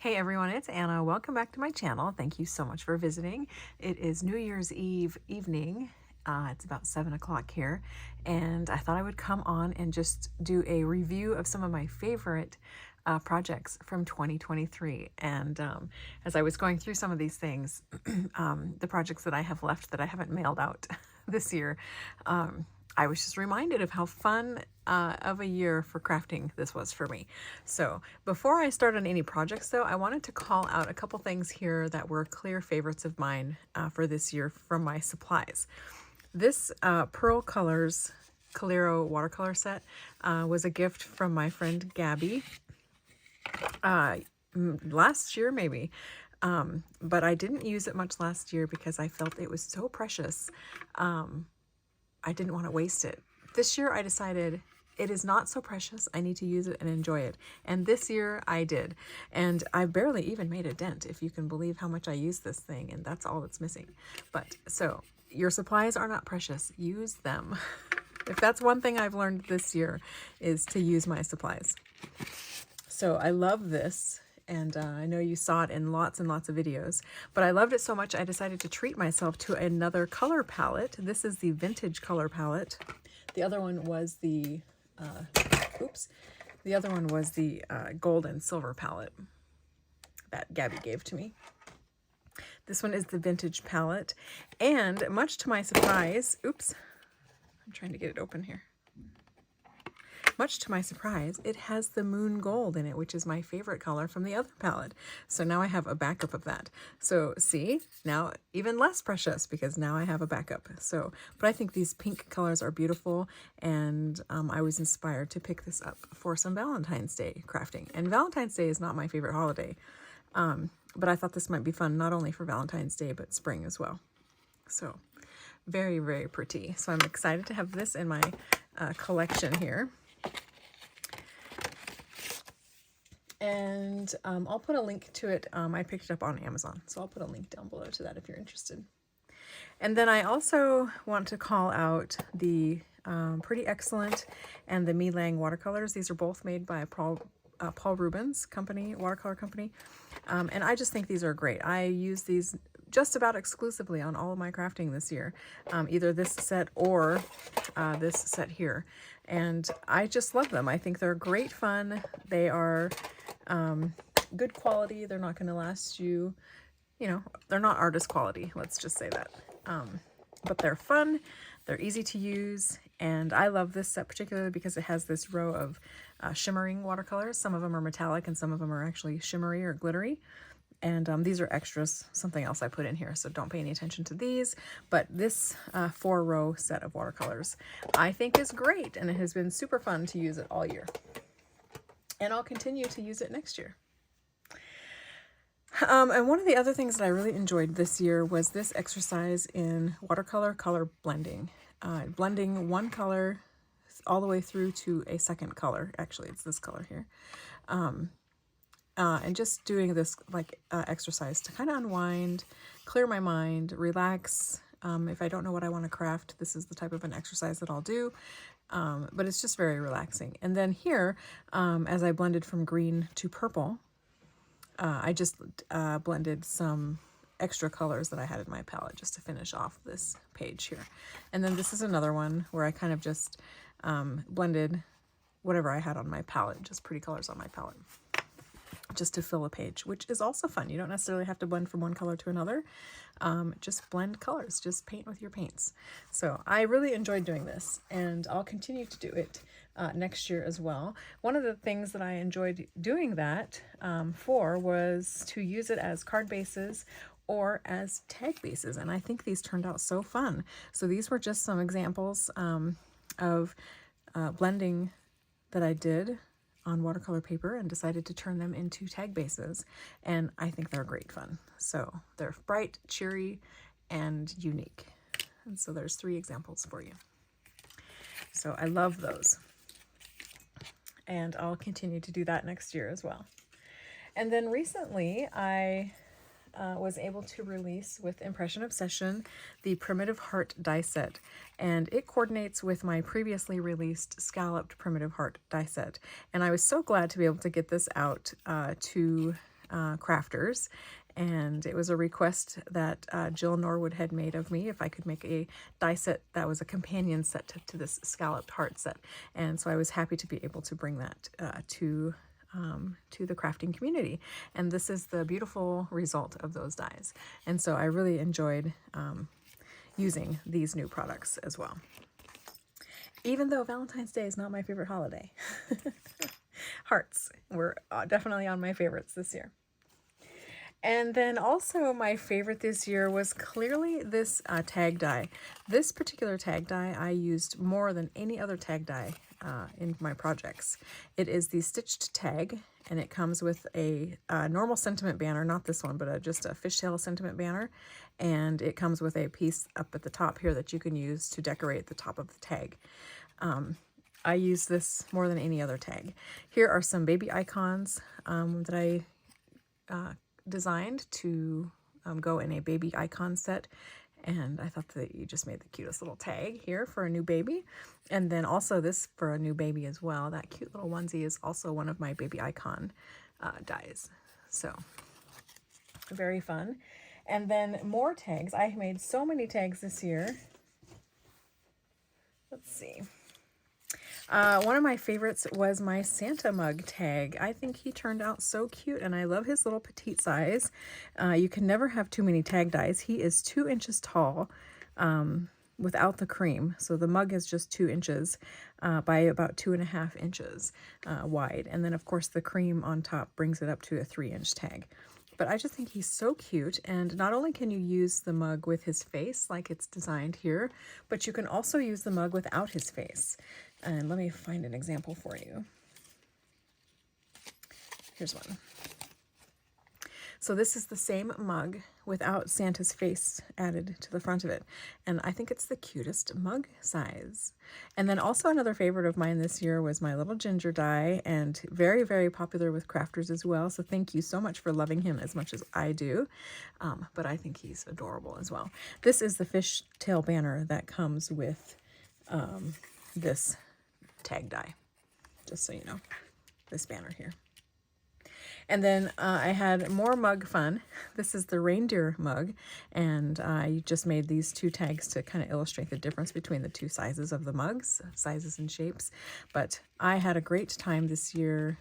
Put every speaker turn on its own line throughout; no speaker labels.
Hey everyone, it's Anna. Welcome back to my channel. Thank you so much for visiting. It is New Year's Eve evening. It's about 7 o'clock here, and I thought I would come on and just do a review of some of my favorite projects from 2023. And as I was going through some of these things, the projects that I have left that I haven't mailed out this year, I was just reminded of how fun of a year for crafting this was for me. So before I start on any projects though, I wanted to call out a couple things here that were clear favorites of mine for this year from my supplies. This Pearl Colors Calero watercolor set was a gift from my friend Gabby last year maybe. But I didn't use it much last year because I felt it was so precious. I didn't want to waste it. This year I decided it is not so precious. I need to use it and enjoy it. And this year I did. And I barely even made a dent, if you can believe how much I use this thing, and that's all that's missing. But so your supplies are not precious. Use them. If that's one thing I've learned this year, is to use my supplies. So I love this. And I know you saw it in lots and lots of videos, but I loved it so much I decided to treat myself to another color palette. This is the vintage color palette. The other one was the, the other one was the gold and silver palette that Gabby gave to me. This one is the vintage palette, and much to my surprise, I'm trying to get it open here. Much to my surprise, it has the moon gold in it, which is my favorite color from the other palette. So now I have a backup of that. So see, now even less precious because now I have a backup. So, but I think these pink colors are beautiful, and I was inspired to pick this up for some Valentine's Day crafting. And Valentine's Day is not my favorite holiday, but I thought this might be fun not only for Valentine's Day, but spring as well. So very, very pretty. So I'm excited to have this in my collection here. And I'll put a link to it. I picked it up on Amazon, so I'll put a link down below to that if you're interested. And then I also want to call out the Pretty Excellent and the Mi Lang watercolors. These are both made by Paul Rubens company, watercolor company. And I just think these are great. I use these just about exclusively on all of my crafting this year, either this set or this set here. And I just love them. I think they're great fun. They are good quality. They're not going to last you, they're not artist quality. Let's just say that. But they're fun. They're easy to use. And I love this set particularly because it has this row of shimmering watercolors. Some of them are metallic and some of them are actually shimmery or glittery. And these are extras, something else I put in here, so don't pay any attention to these. But this 4-row set of watercolors I think is great, and it has been super fun to use it all year. And I'll continue to use it next year. And one of the other things that I really enjoyed this year was this exercise in watercolor color blending. Blending one color all the way through to a second color. Actually, it's this color here. And just doing this exercise to kind of unwind, clear my mind, relax. If I don't know what I want to craft, this is the type of an exercise that I'll do. But it's just very relaxing. And then here, as I blended from green to purple, I just blended some extra colors that I had in my palette just to finish off this page here. And then this is another one where I kind of just blended whatever I had on my palette, just pretty colors on my palette, just to fill a page, which is also fun. You don't necessarily have to blend from one color to another. Just blend colors, just paint with your paints. So I really enjoyed doing this, and I'll continue to do it next year as well. One of the things that I enjoyed doing that for was to use it as card bases or as tag bases, and I think these turned out so fun. So these were just some examples of blending that I did on watercolor paper and decided to turn them into tag bases, and I think they're great fun. So they're bright, cheery, and unique. And so there's 3 examples for you. So I love those, and I'll continue to do that next year as well. And then recently I was able to release with Impression Obsession the Primitive Heart die set, and it coordinates with my previously released Scalloped Primitive Heart die set. And I was so glad to be able to get this out to crafters, and it was a request that Jill Norwood had made of me if I could make a die set that was a companion set to this scalloped heart set. And so I was happy to be able to bring that to the crafting community. And this is the beautiful result of those dies. And so I really enjoyed using these new products as well. Even though Valentine's Day is not my favorite holiday. Hearts were definitely on my favorites this year. And then also my favorite this year was clearly this tag die. This particular tag die I used more than any other tag die in my projects. It is the stitched tag, and it comes with a normal sentiment banner, not this one, but just a fishtail sentiment banner. And it comes with a piece up at the top here that you can use to decorate the top of the tag. I use this more than any other tag. Here are some baby icons that I designed to go in a baby icon set, and I thought that you just made the cutest little tag here for a new baby. And then also this for a new baby as well. That cute little onesie is also one of my baby icon dies. So very fun. And then more tags. I made so many tags this year. Let's see. One of my favorites was my Santa mug tag. I think he turned out so cute, and I love his little petite size. You can never have too many tag dies. He is 2 inches tall without the cream. So the mug is just 2 inches by about 2.5 inches wide. And then, of course, the cream on top brings it up to a 3-inch tag. But I just think he's so cute, and not only can you use the mug with his face like it's designed here, but you can also use the mug without his face. And let me find an example for you. Here's one. So this is the same mug without Santa's face added to the front of it. And I think it's the cutest mug size. And then also another favorite of mine this year was my little ginger die, and very, very popular with crafters as well. So thank you so much for loving him as much as I do. But I think he's adorable as well. This is the fishtail banner that comes with this tag die, just so you know, this banner here. And then I had more mug fun. This is the reindeer mug, and I just made these 2 tags to kind of illustrate the difference between the 2 sizes of the mugs, sizes and shapes. But I had a great time this year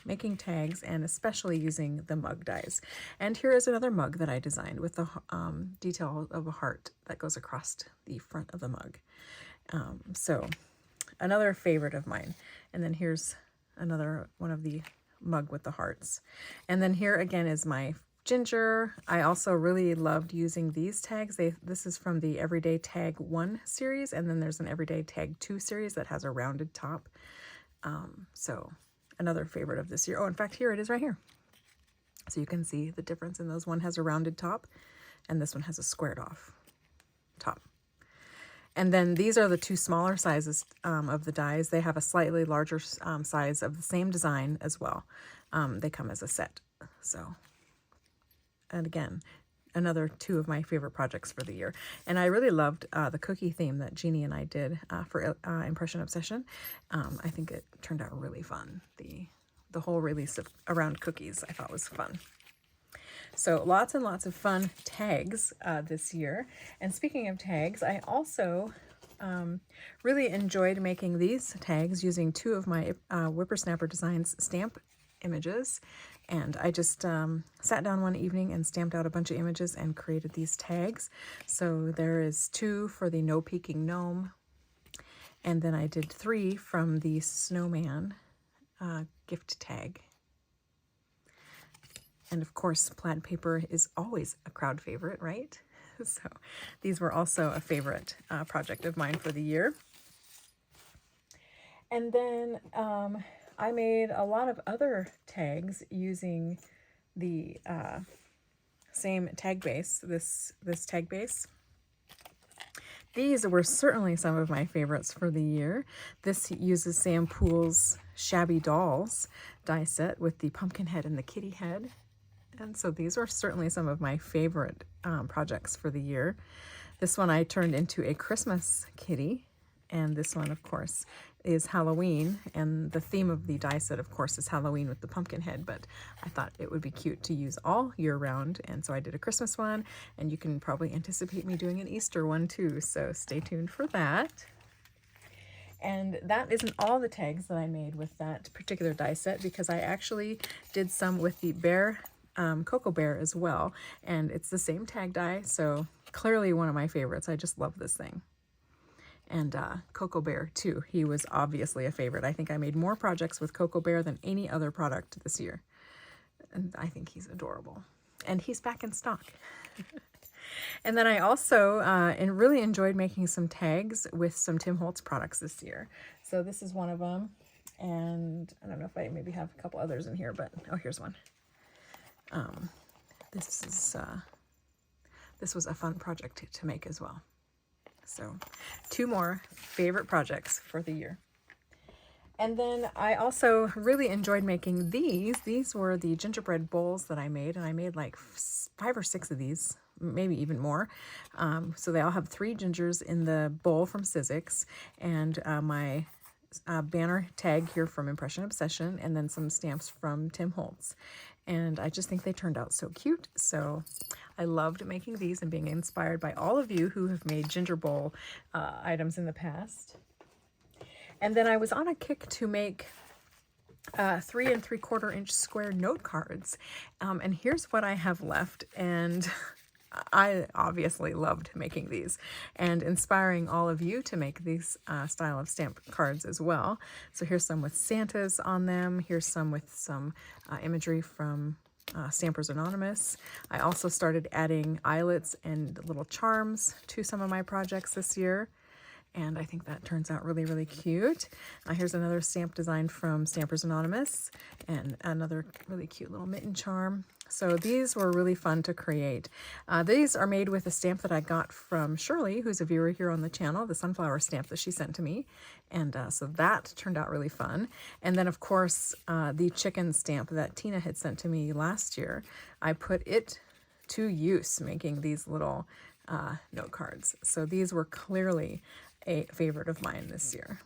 making tags, and especially using the mug dies. And here is another mug that I designed with the detail of a heart that goes across the front of the mug. So another favorite of mine. And then here's another one of the mug with the hearts. And then here again is my ginger. I also really loved using these tags. This is from the Everyday Tag 1 series, and then there's an Everyday Tag 2 series that has a rounded top. So another favorite of this year. Oh, in fact, here it is right here. So you can see the difference in those. One has a rounded top, and this one has a squared off top. And then these are the 2 smaller sizes of the dies. They have a slightly larger size of the same design as well. They come as a set. So, and again, another 2 of my favorite projects for the year. And I really loved the cookie theme that Jeannie and I did for Impression Obsession. I think it turned out really fun. The whole release around cookies I thought was fun. So lots and lots of fun tags this year. And speaking of tags, I also really enjoyed making these tags using 2 of my Whippersnapper Designs stamp images. And I just sat down one evening and stamped out a bunch of images and created these tags. So there is 2 for the No Peeking Gnome. And then I did 3 from the Snowman gift tag. And of course, plaid paper is always a crowd favorite, right? So these were also a favorite project of mine for the year. And then I made a lot of other tags using the same tag base, this tag base. These were certainly some of my favorites for the year. This uses Sam Poole's Shabby Dolls die set with the pumpkin head and the kitty head. And so these are certainly some of my favorite projects for the year. This one I turned into a Christmas kitty, and this one, of course, is Halloween, and the theme of the die set, of course, is Halloween with the pumpkin head, but I thought it would be cute to use all year round, and so I did a Christmas one, and you can probably anticipate me doing an Easter one too, so stay tuned for that. And that isn't all the tags that I made with that particular die set, because I actually did some with the bear, Cocoa Bear as well. And it's the same tag die, so clearly one of my favorites. I just love this thing. And Cocoa Bear too, he was obviously a favorite. I think I made more projects with Cocoa Bear than any other product this year. And I think he's adorable. And he's back in stock. And then I also really enjoyed making some tags with some Tim Holtz products this year. So this is one of them, and I don't know if I maybe have a couple others in here, but oh, here's one. This was a fun project to make as well. So 2 more favorite projects for the year. And then I also really enjoyed making these. These were the gingerbread bowls that I made, and I made like 5 or 6 of these, maybe even more. So they all have 3 gingers in the bowl from Sizzix, and my banner tag here from Impression Obsession, and then some stamps from Tim Holtz. And I just think they turned out so cute. So I loved making these and being inspired by all of you who have made ginger bowl items in the past. And then I was on a kick to make 3 3/4 inch square note cards. And here's what I have left. And I obviously loved making these and inspiring all of you to make these style of stamp cards as well. So here's some with Santas on them. Here's some with some imagery from Stampers Anonymous. I also started adding eyelets and little charms to some of my projects this year. And I think that turns out really, really cute. Here's another stamp design from Stampers Anonymous, and another really cute little mitten charm. So these were really fun to create. These are made with a stamp that I got from Shirley, who's a viewer here on the channel, the sunflower stamp that she sent to me. And so that turned out really fun. And then, of course, the chicken stamp that Tina had sent to me last year, I put it to use making these little note cards. So these were clearly a favorite of mine this year.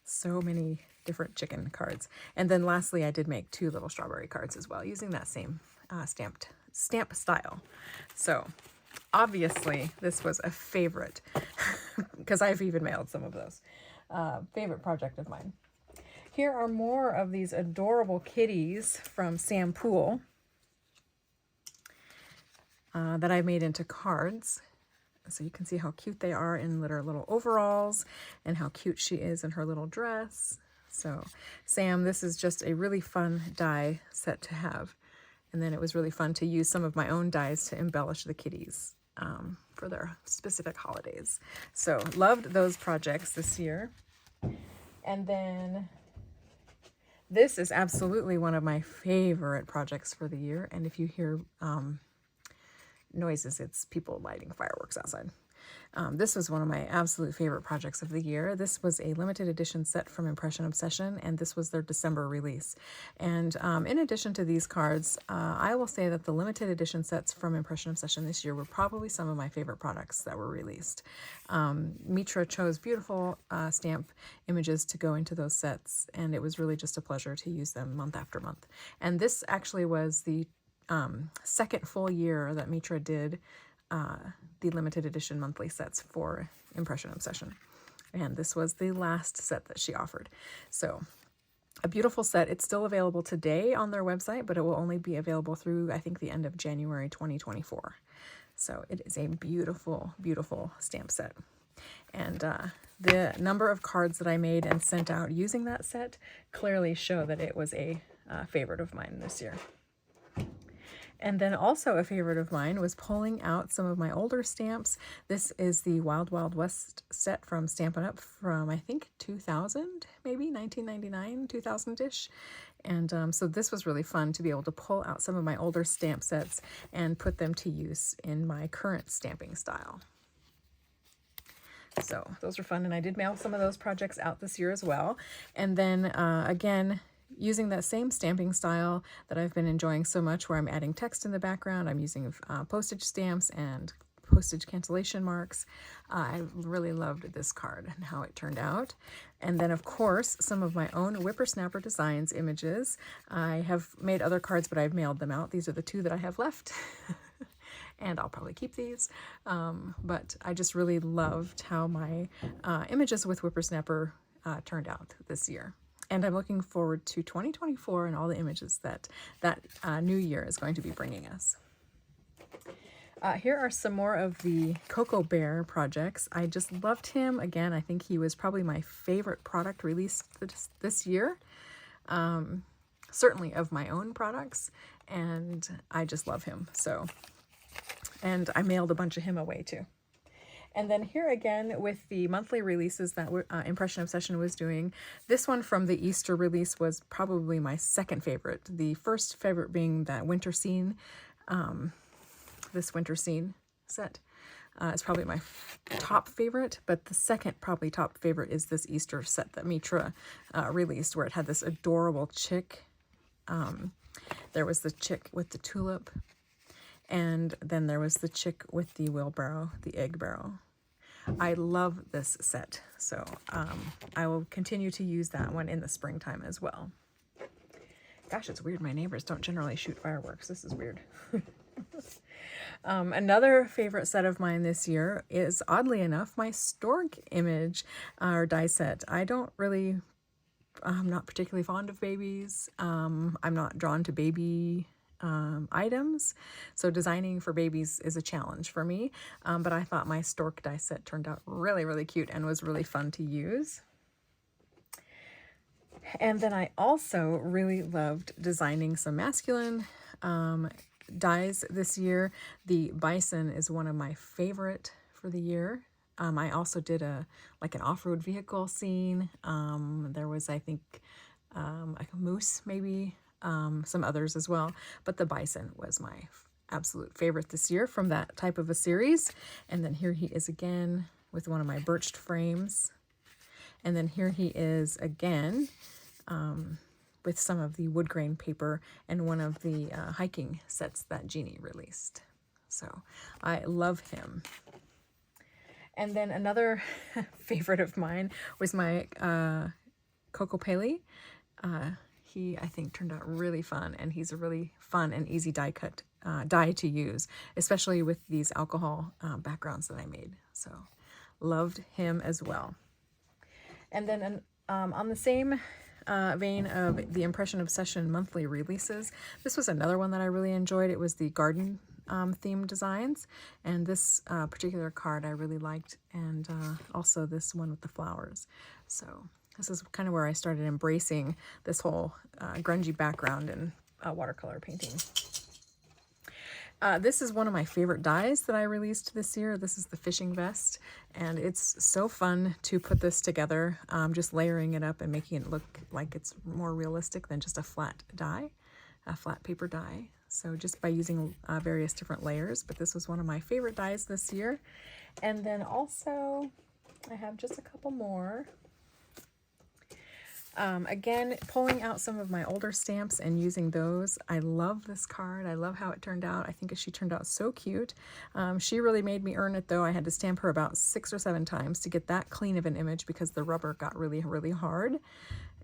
So many different chicken cards. And then lastly, I did make 2 little strawberry cards as well, using that same stamp style. So obviously this was a favorite because I've even mailed some of those. Favorite project of mine. Here are more of these adorable kitties from Sam Poole that I made into cards. So you can see how cute they are in their little overalls and how cute she is in her little dress. So Sam, this is just a really fun die set to have. And then it was really fun to use some of my own dies to embellish the kitties for their specific holidays. So loved those projects this year. And then this is absolutely one of my favorite projects for the year. And if you hear noises, it's people lighting fireworks outside. This was one of my absolute favorite projects of the year. This was a limited edition set from Impression Obsession, and this was their December release. And in addition to these cards, I will say that the limited edition sets from Impression Obsession this year were probably some of my favorite products that were released. Mitra chose beautiful stamp images to go into those sets, and it was really just a pleasure to use them month after month. And this actually was the second full year that Mitra did the limited edition monthly sets for Impression Obsession. And this was the last set that she offered. So a beautiful set. It's still available today on their website, but it will only be available through, I think, the end of January 2024. So it is a beautiful, beautiful stamp set. And the number of cards that I made and sent out using that set clearly show that it was a favorite of mine this year. And then also a favorite of mine was pulling out some of my older stamps. This is the Wild Wild West set from Stampin' Up! From, I think, 2000, maybe 1999, 2000-ish. And so this was really fun to be able to pull out some of my older stamp sets and put them to use in my current stamping style. So those were fun, and I did mail some of those projects out this year as well. And then again, using that same stamping style that I've been enjoying so much, where I'm adding text in the background, I'm using postage stamps and postage cancellation marks. I really loved this card and how it turned out. And then, of course, some of my own Whippersnapper Designs images. I have made other cards, but I've mailed them out. These are the 2 that I have left. And I'll probably keep these. But I just really loved how my images with Whippersnapper turned out this year. And I'm looking forward to 2024 and all the images that new year is going to be bringing us. Here are some more of the Cocoa Bear projects. I just loved him. Again, I think he was probably my favorite product released this year. Certainly of my own products. And I just love him. So, and I mailed a bunch of him away too. And then here again with the monthly releases that Impression Obsession was doing. This one from the Easter release was probably my second favorite. The first favorite being that winter scene, this winter scene set. Is probably my top favorite, but the second probably top favorite is this Easter set that Mitra released, where it had this adorable chick. There was the chick with the tulip, and then there was the chick with the wheelbarrow, the egg barrel. I love this set, so I will continue to use that one in the springtime as well. Gosh, it's weird. My neighbors don't generally shoot fireworks. This is weird. Another favorite set of mine this year is, oddly enough, my stork image or die set. I'm not particularly fond of babies. I'm not drawn to baby items, so designing for babies is a challenge for me, but I thought my stork die set turned out really cute and was really fun to use. And then I also really loved designing some masculine dies this year. The bison is one of my favorite for the year. I also did an off-road vehicle scene. There was, I think, a moose maybe, some others as well, but the bison was my absolute favorite this year from that type of a series. And then here he is again with one of my birched frames. And then here he is again with some of the wood grain paper and one of the hiking sets that Jeannie released. So I love him. And then another favorite of mine was my Coco Paley. He, I think, turned out really fun, and he's a really fun and easy die to use, especially with these alcohol backgrounds that I made. So loved him as well. And then on the same vein of the Impression Obsession monthly releases, this was another one that I really enjoyed. It was the garden theme designs, and this particular card I really liked, and also this one with the flowers. So this is kind of where I started embracing this whole grungy background in watercolor painting. This is one of my favorite dies that I released this year. This is the fishing vest, and it's so fun to put this together, just layering it up and making it look like it's more realistic than just a flat die, a flat paper die. So just by using various different layers, but this was one of my favorite dies this year. And then also I have just a couple more. Again, pulling out some of my older stamps and using those. I love this card. I love how it turned out. I think she turned out so cute. She really made me earn it, though. I had to stamp her about 6 or 7 times to get that clean of an image because the rubber got really hard.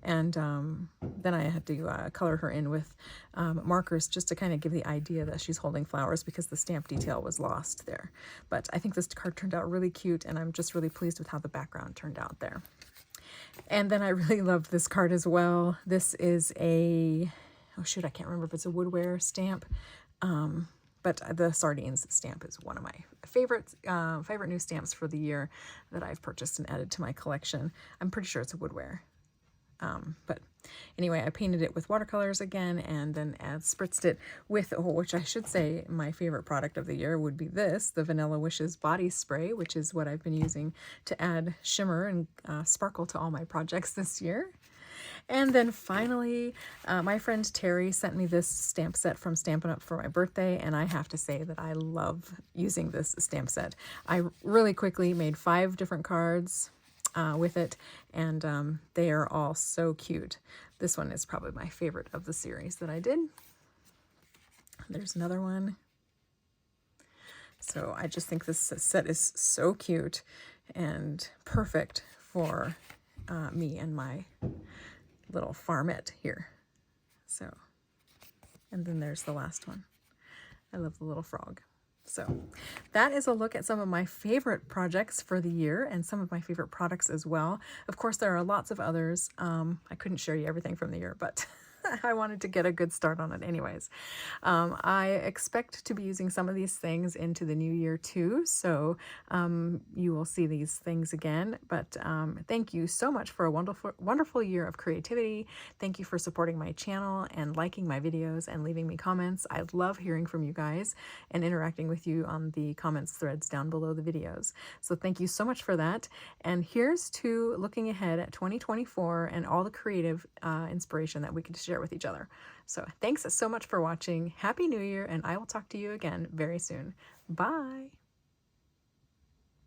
And then I had to color her in with markers just to kind of give the idea that she's holding flowers because the stamp detail was lost there. But I think this card turned out really cute, and I'm just really pleased with how the background turned out there. And then I really loved this card as well. This is a, oh shoot, I can't remember if it's a woodware stamp, but the sardines stamp is one of my favorite new stamps for the year that I've purchased and added to my collection. I'm pretty sure it's a woodware. But anyway, I painted it with watercolors again, and then spritzed it with, which I should say my favorite product of the year would be this, the Vanilla Wishes body spray, which is what I've been using to add shimmer and sparkle to all my projects this year. And then finally, my friend Terry sent me this stamp set from Stampin' Up! For my birthday, and I have to say that I love using this stamp set. I really quickly made 5 different cards with it, and they are all so cute. This one is probably my favorite of the series that I did. There's another one. So I just think this set is so cute and perfect for me and my little farmette here. So, and then there's the last one. I love the little frog. So that is a look at some of my favorite projects for the year and some of my favorite products as well. Of course, there are lots of others. I couldn't show you everything from the year, but I wanted to get a good start on it anyways. I expect to be using some of these things into the new year too, so you will see these things again. But thank you so much for a wonderful year of creativity. Thank you for supporting my channel and liking my videos and leaving me comments. I love hearing from you guys and interacting with you on the comments threads down below the videos. So thank you so much for that. And here's to looking ahead at 2024 and all the creative inspiration that we can share with each other. So thanks so much for watching. Happy New Year, and I will talk to you again very soon. Bye.